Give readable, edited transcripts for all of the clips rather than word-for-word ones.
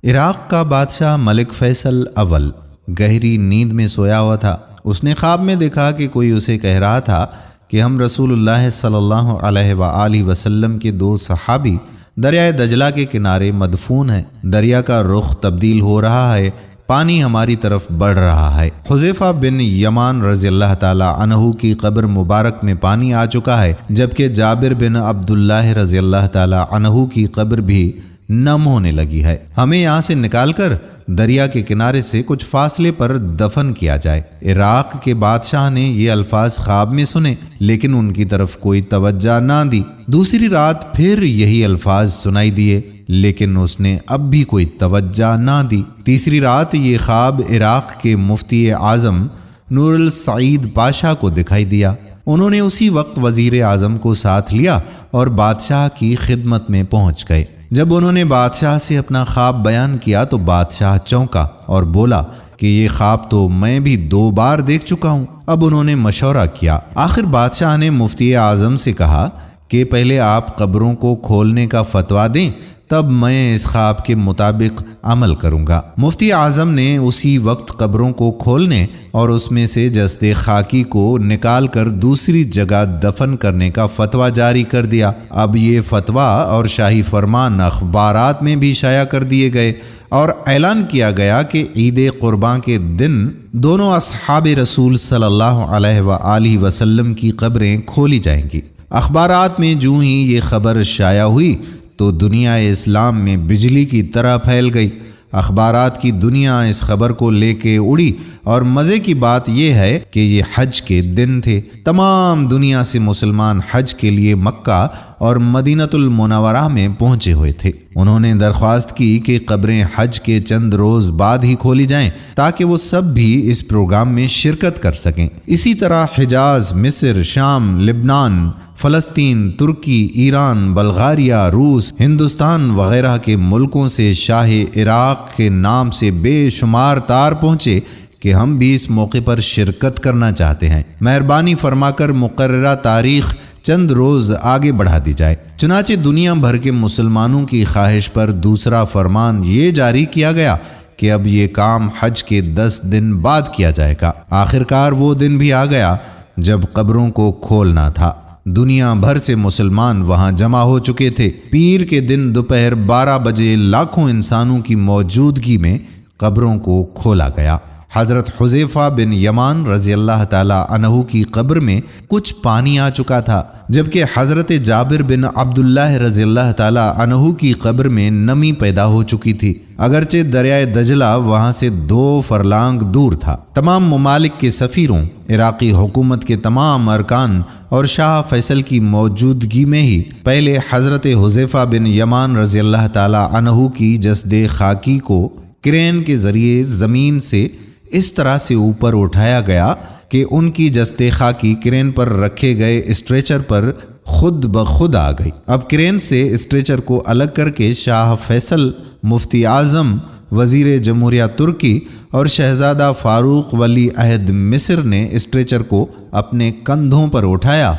عراق کا بادشاہ ملک فیصل اول گہری نیند میں سویا ہوا تھا۔ اس نے خواب میں دیکھا کہ کوئی اسے کہہ رہا تھا کہ ہم رسول اللہ صلی اللہ علیہ وآلہ وسلم کے دو صحابی دریائے دجلہ کے کنارے مدفون ہیں۔ دریا کا رخ تبدیل ہو رہا ہے، پانی ہماری طرف بڑھ رہا ہے۔ حذیفہ بن یمان رضی اللہ تعالی عنہ کی قبر مبارک میں پانی آ چکا ہے، جبکہ جابر بن عبداللہ رضی اللہ تعالی عنہ کی قبر بھی نم ہونے لگی ہے۔ ہمیں یہاں سے نکال کر دریا کے کنارے سے کچھ فاصلے پر دفن کیا جائے۔ عراق کے بادشاہ نے یہ الفاظ خواب میں سنے، لیکن ان کی طرف کوئی توجہ نہ دی۔ دوسری رات پھر یہی الفاظ سنائی دیے، لیکن اس نے اب بھی کوئی توجہ نہ دی۔ تیسری رات یہ خواب عراق کے مفتی اعظم نور السعید پاشا کو دکھائی دیا۔ انہوں نے اسی وقت وزیر اعظم کو ساتھ لیا اور بادشاہ کی خدمت میں پہنچ گئے۔ جب انہوں نے بادشاہ سے اپنا خواب بیان کیا تو بادشاہ چونکا اور بولا کہ یہ خواب تو میں بھی 2 بار دیکھ چکا ہوں۔ اب انہوں نے مشورہ کیا۔ آخر بادشاہ نے مفتی اعظم سے کہا کہ پہلے آپ قبروں کو کھولنے کا فتویٰ دیں، تب میں اس خواب کے مطابق عمل کروں گا۔ مفتی اعظم نے اسی وقت قبروں کو کھولنے اور اس میں سے جسد خاکی کو نکال کر دوسری جگہ دفن کرنے کا فتویٰ جاری کر دیا۔ اب یہ فتویٰ اور شاہی فرمان اخبارات میں بھی شائع کر دیے گئے اور اعلان کیا گیا کہ عید قرباں کے دن دونوں اصحاب رسول صلی اللہ علیہ وآلہ وسلم کی قبریں کھولی جائیں گی۔ اخبارات میں جو ہی یہ خبر شائع ہوئی تو دنیا اسلام میں بجلی کی طرح پھیل گئی۔ اخبارات کی دنیا اس خبر کو لے کے اڑی، اور مزے کی بات یہ ہے کہ یہ حج کے دن تھے۔ تمام دنیا سے مسلمان حج کے لیے مکہ اور مدینۃ المنورہ میں پہنچے ہوئے تھے۔ انہوں نے درخواست کی کہ قبریں حج کے چند روز بعد ہی کھولی جائیں تاکہ وہ سب بھی اس پروگرام میں شرکت کر سکیں۔ اسی طرح حجاز، مصر، شام، لبنان، فلسطین، ترکی، ایران، بلغاریہ، روس، ہندوستان وغیرہ کے ملکوں سے شاہ عراق کے نام سے بے شمار تار پہنچے کہ ہم بھی اس موقع پر شرکت کرنا چاہتے ہیں، مہربانی فرما کر مقررہ تاریخ چند روز آگے بڑھا دی جائے۔ چنانچہ دنیا بھر کے مسلمانوں کی خواہش پر دوسرا فرمان یہ جاری کیا گیا کہ اب یہ کام حج کے 10 دن بعد کیا جائے گا۔ آخرکار وہ دن بھی آ گیا جب قبروں کو کھولنا تھا۔ دنیا بھر سے مسلمان وہاں جمع ہو چکے تھے۔ پیر کے دن دوپہر 12 بجے لاکھوں انسانوں کی موجودگی میں قبروں کو کھولا گیا۔ حضرت حذیفہ بن یمان رضی اللہ تعالی عنہ کی قبر میں کچھ پانی آ چکا تھا، جبکہ حضرت جابر بن عبداللہ رضی اللہ تعالی عنہ کی قبر میں نمی پیدا ہو چکی تھی، اگرچہ دریائے دجلہ وہاں سے 2 فرلانگ دور تھا۔ تمام ممالک کے سفیروں، عراقی حکومت کے تمام ارکان اور شاہ فیصل کی موجودگی میں ہی پہلے حضرت حذیفہ بن یمان رضی اللہ تعالی عنہ کی جسد خاکی کو کرین کے ذریعے زمین سے اس طرح سے اوپر اٹھایا گیا کہ ان کی جسد خاکی کرین پر رکھے گئے اسٹریچر پر خود بخود آ گئی۔ اب کرین سے اسٹریچر کو الگ کر کے شاہ فیصل، مفتی اعظم، وزیر جمہوریہ ترکی اور شہزادہ فاروق ولی عہد مصر نے اسٹریچر کو اپنے کندھوں پر اٹھایا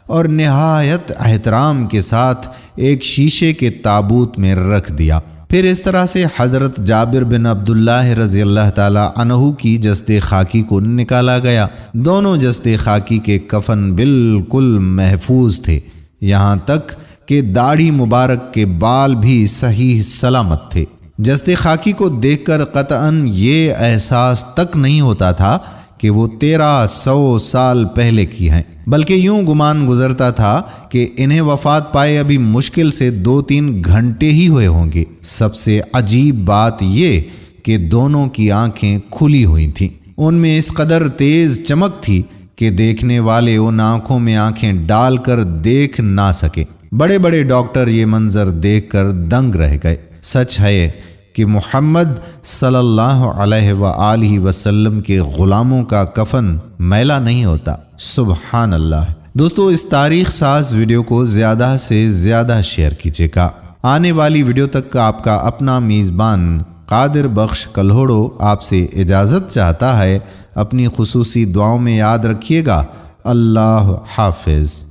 اور نہایت احترام کے ساتھ ایک شیشے کے تابوت میں رکھ دیا۔ پھر اس طرح سے حضرت جابر بن عبداللہ رضی اللہ تعالی عنہ کی جسد خاکی کو نکالا گیا۔ دونوں جسد خاکی کے کفن بالکل محفوظ تھے، یہاں تک کہ داڑھی مبارک کے بال بھی صحیح سلامت تھے۔ جسد خاکی کو دیکھ کر قطعاً یہ احساس تک نہیں ہوتا تھا کہ وہ 1300 سال پہلے کی ہیں، بلکہ یوں گمان گزرتا تھا کہ انہیں وفات پائے ابھی مشکل سے 2-3 گھنٹے ہی ہوئے ہوں گے۔ سب سے عجیب بات یہ کہ دونوں کی آنکھیں کھلی ہوئی تھیں۔ ان میں اس قدر تیز چمک تھی کہ دیکھنے والے ان آنکھوں میں آنکھیں ڈال کر دیکھ نہ سکے۔ بڑے بڑے ڈاکٹر یہ منظر دیکھ کر دنگ رہ گئے۔ سچ ہے کہ محمد صلی اللہ علیہ وآلہ وسلم کے غلاموں کا کفن میلا نہیں ہوتا۔ سبحان اللہ۔ دوستو، اس تاریخ ساز ویڈیو کو زیادہ سے زیادہ شیئر کیجیے گا۔ آنے والی ویڈیو تک آپ کا اپنا میزبان قادر بخش کلہوڑو آپ سے اجازت چاہتا ہے۔ اپنی خصوصی دعاؤں میں یاد رکھیے گا۔ اللہ حافظ۔